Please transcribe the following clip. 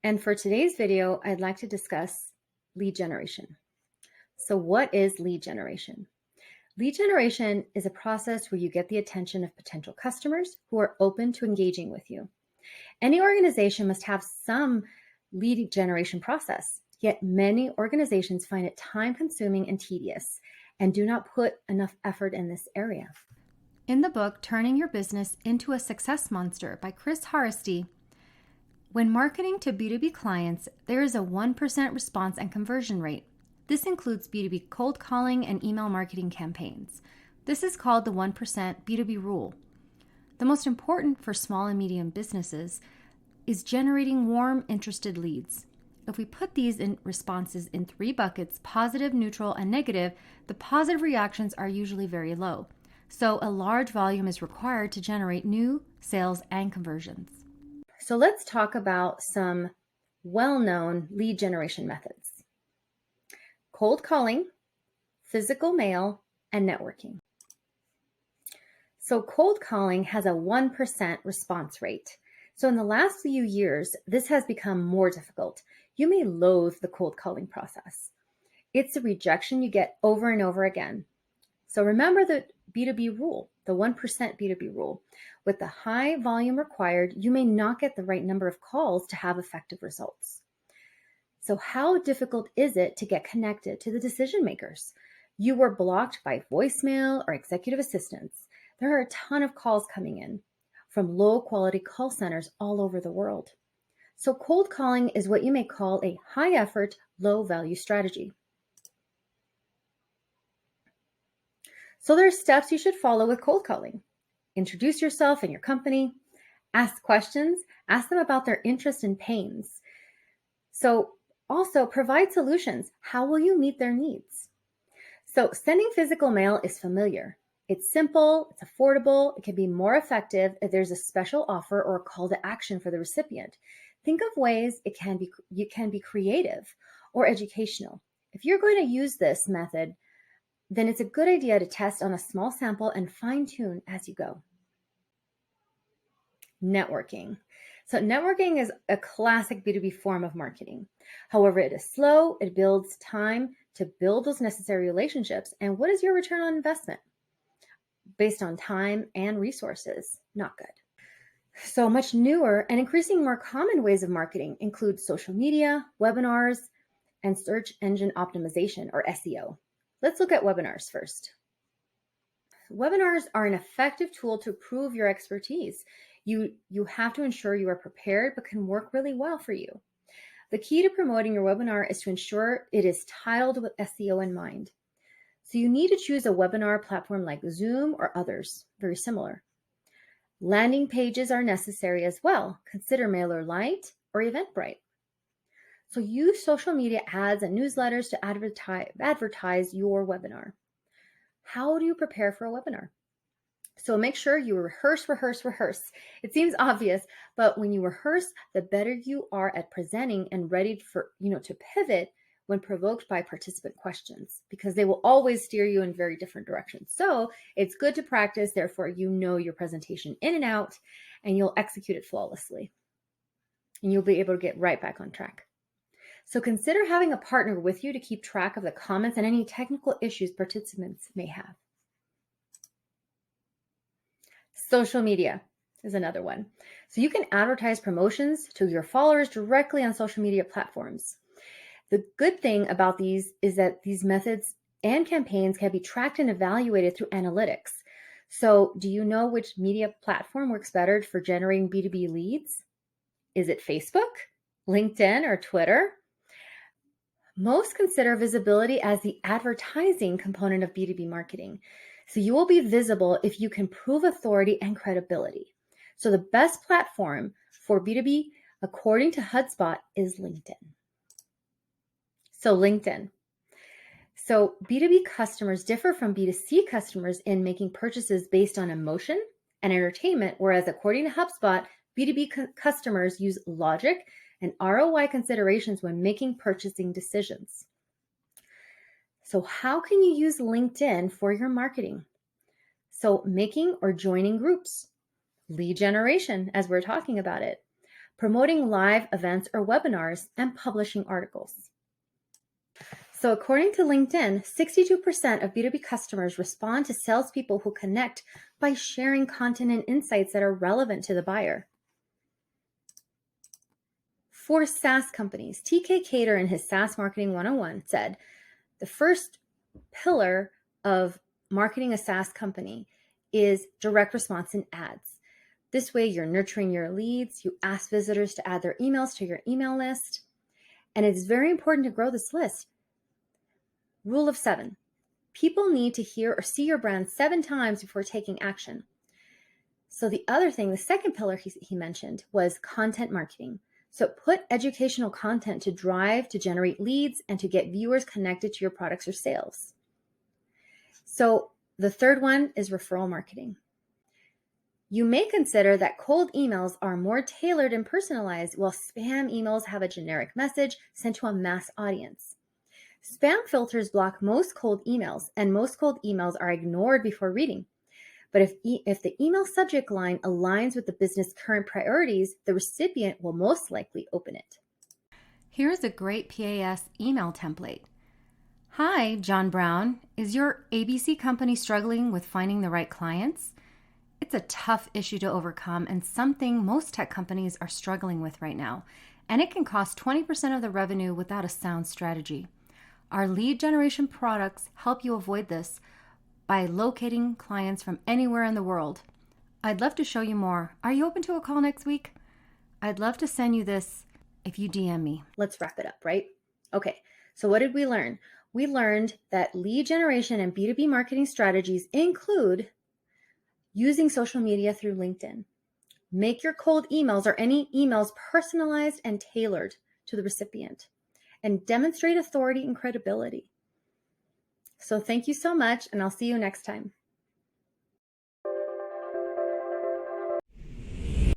And for today's video, I'd like to discuss lead generation. So what is lead generation? Lead generation is a process where you get the attention of potential customers who are open to engaging with you. Any organization must have some lead generation process, yet many organizations find it time-consuming and tedious and do not put enough effort in this area. In the book, Turning Your Business into a Success Monster by Chris Harristy, when marketing to B2B clients, there is a 1% response and conversion rate. This includes B2B cold calling and email marketing campaigns. This is called the 1% B2B rule. The most important for small and medium businesses is generating warm, interested leads. If we put these responses in 3 buckets, positive, neutral, and negative, the positive reactions are usually very low. So a large volume is required to generate new sales and conversions. So let's talk about some well-known lead generation methods: cold calling, physical mail, and networking. So cold calling has a 1% response rate. So in the last few years, this has become more difficult. You may loathe the cold calling process. It's a rejection you get over and over again. So remember the B2B rule, the 1% B2B rule. With the high volume required, you may not get the right number of calls to have effective results. So how difficult is it to get connected to the decision makers? You were blocked by voicemail or executive assistants. There are a ton of calls coming in from low quality call centers all over the world. So cold calling is what you may call a high effort, low value strategy. So there are steps you should follow with cold calling. Introduce yourself and your company, ask questions, ask them about their interests and pains. So also provide solutions. How will you meet their needs? So sending physical mail is familiar. It's simple, it's affordable, it can be more effective if there's a special offer or a call to action for the recipient. Think of ways you can be creative or educational. If you're going to use this method, then it's a good idea to test on a small sample and fine-tune as you go. Networking. So networking is a classic B2B form of marketing. However, it is slow, it builds time to build those necessary relationships. And what is your return on investment? Based on time and resources, not good. So much newer and increasing more common ways of marketing include social media, webinars, and search engine optimization, or SEO. Let's look at webinars first. Webinars are an effective tool to prove your expertise. You have to ensure you are prepared, but can work really well for you. The key to promoting your webinar is to ensure it is titled with SEO in mind. So you need to choose a webinar platform like Zoom or others, very similar. Landing pages are necessary as well. Consider MailerLite or Eventbrite. So use social media ads and newsletters to advertise your webinar. How do you prepare for a webinar? So make sure you rehearse. It seems obvious, but when you rehearse, the better you are at presenting and ready for, to pivot when provoked by participant questions, because they will always steer you in very different directions. So it's good to practice. Therefore, you know your presentation in and out, and you'll execute it flawlessly. And you'll be able to get right back on track. So consider having a partner with you to keep track of the comments and any technical issues participants may have. Social media is another one. So you can advertise promotions to your followers directly on social media platforms. The good thing about these is that these methods and campaigns can be tracked and evaluated through analytics. So do you know which media platform works better for generating B2B leads? Is it Facebook, LinkedIn, or Twitter? Most consider visibility as the advertising component of B2B marketing. So you will be visible if you can prove authority and credibility. So the best platform for B2B, according to HubSpot, is LinkedIn. So LinkedIn. So B2B customers differ from B2C customers in making purchases based on emotion and entertainment, whereas according to HubSpot, B2B customers use logic and ROI considerations when making purchasing decisions. So how can you use LinkedIn for your marketing? So making or joining groups, lead generation, as we're talking about it, promoting live events or webinars, and publishing articles. So according to LinkedIn, 62% of B2B customers respond to salespeople who connect by sharing content and insights that are relevant to the buyer. For SaaS companies, TK Cater in his SaaS Marketing 101 said, the first pillar of marketing a SaaS company is direct response in ads. This way you're nurturing your leads, you ask visitors to add their emails to your email list, and it's very important to grow this list. Rule of 7. People need to hear or see your brand 7 times before taking action. So the other thing, the second pillar he mentioned was content marketing. So put educational content to drive, to generate leads, and to get viewers connected to your products or sales. So the third one is referral marketing. You may consider that cold emails are more tailored and personalized, while spam emails have a generic message sent to a mass audience. Spam filters block most cold emails, and most cold emails are ignored before reading. But if the email subject line aligns with the business' current priorities, the recipient will most likely open it. Here's a great PAS email template. Hi, John Brown. Is your ABC company struggling with finding the right clients? It's a tough issue to overcome and something most tech companies are struggling with right now, and it can cost 20% of the revenue without a sound strategy. Our lead generation products help you avoid this by locating clients from anywhere in the world. I'd love to show you more. Are you open to a call next week? I'd love to send you this if you DM me. Let's wrap it up, right? Okay, so what did we learn? We learned that lead generation and B2B marketing strategies include using social media through LinkedIn. Make your cold emails or any emails personalized and tailored to the recipient, and demonstrate authority and credibility. So thank you so much, and I'll see you next time.